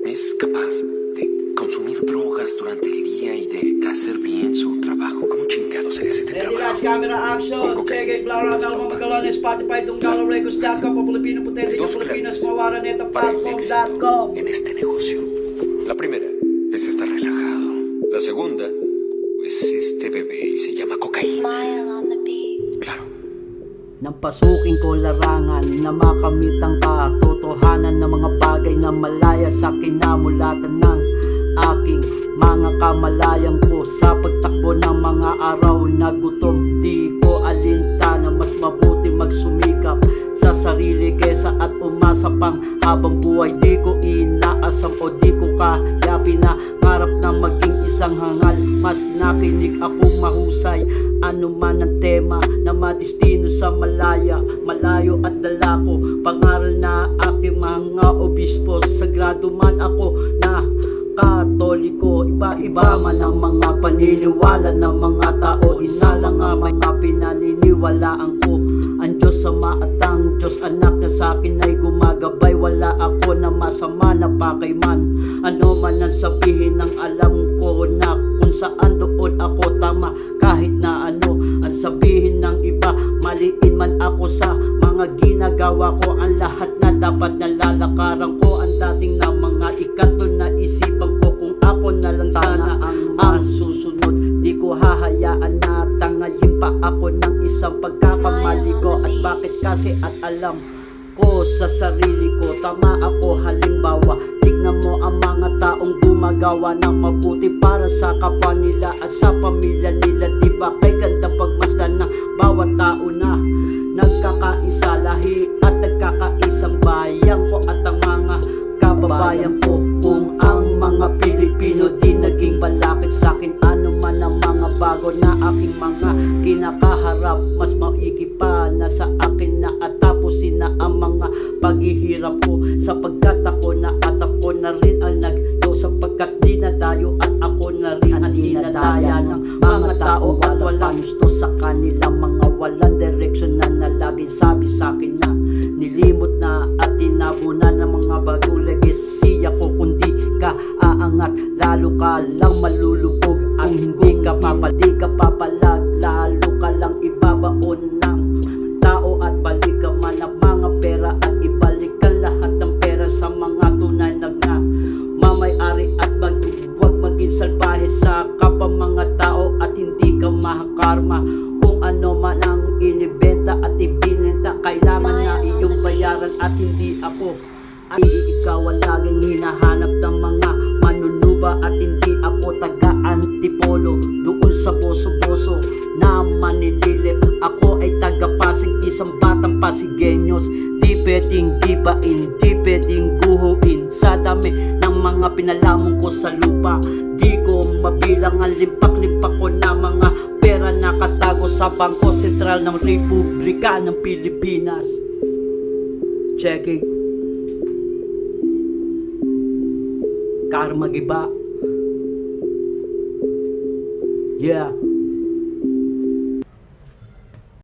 es capaz de consumir drogas durante el día y de hacer bien su trabajo. ¿Cómo chingado se le hace este Ready, trabajo? lights, camera, action. Okay. Check it, blah, blah, blah, mga magalan, Spotify, Tunggalo Records.com, Pilipino Potente, Hay dos Pilipinas, claves Mawaraneta, para el éxito Platform.com. en este negocio. La primera es estar relajado. La segunda es este bebé y se llama cocaína. Smile on the beat. Claro. Nang pasukin ko larangan na makamit ang katotohanan ng mga bagay na malaya sa kinamulatan ng aking mga kamalayan ko sa pagtakbo ng mga araw na gutom. Di ko alintana, mas mabuti magsumikap sa sarili kesa at umasa pang habang buhay. Di ko inaasam o di ko kaya pinangarap na maging isang hangal. Mas nakinig akong mahusay ano man ang tema na madistino sa malayo at dala ko pangaral na aking mga obispo. Sagrado man ako na Katoliko, iba-iba man ang mga paniniwala ng mga tao. Isa lang ang mga pinaniniwalaan ko, ang Diyos Ama at ang Diyos Anak na sa akin ay gumagabay. Wala ako na masama na pakayman, ano man ang sabihin ng alam ko na kung saan doon ako tama. Kahit na ano ang sabihin ng iba, maliin man ako sa mga ginagawa ko. Ang lahat na dapat nalalakaran ko, ang dating na mga ikato na isipan ko. Kung ako na lang sana ang susunod, di ko hahayaan na tangayin pa ako ng isang pagkakamali ko. At bakit kasi at alam ko sa sarili ko, tama ako. Halimbawa, tignan mo ang mga taong gumagawa ng mabuti para sa kapwa nila at sa pamilya nila. Diba kay ganda pagmasdan ng bawat tao na nagkakaisa lahi at nagkakaisang bayan ko at ang mga kababayan ko. Kung ang mga Pilipino di naging balakid sa akin, ano man ang mga bago na aking mga kinakaharap, mas maigi pa na sa akin na at tapusin na ang mga paghihirap ko. Sapagkat ako na at ako na rin ang nagdo, sapagkat dinadayo at ako na rin ang dinadaya ng mga tao. At walang gusto sa kanila, mga walang direksyon na nalaging sabi sa akin na nilimot na at tinabunan ng mga bagong legasiya ko. Kundi ka aangat, lalo ka lang malulubog. Ang hindi ka papalag, lalo ka lang ibabaon ng tao. At balikan man ang mga pera at ibalikan lahat ng pera sa mga tunay na mamayari. At huwag maging salbahe sa kapwa mga tao at hindi ka mahakarma. Kung ano man ang inibenta at ibinenta, kailangan na iyong bayaran at hindi ako. Ay ikaw ang laging hinahanap ng mga manunuba at hindi ako taga-antipolo doon sa boso-boso na manililip. Ako ay taga-Pasig, isang batang Pasigueños. Di pwedeng gibain, di pwedeng guhuin sa dami ng mga pinalamon ko sa lupa. Di ko mabilang ang limpak-limpak ko na mga pera nakatago sa Bangko Sentral ng Republika ng Pilipinas. Checking Karma Giba. Yeah.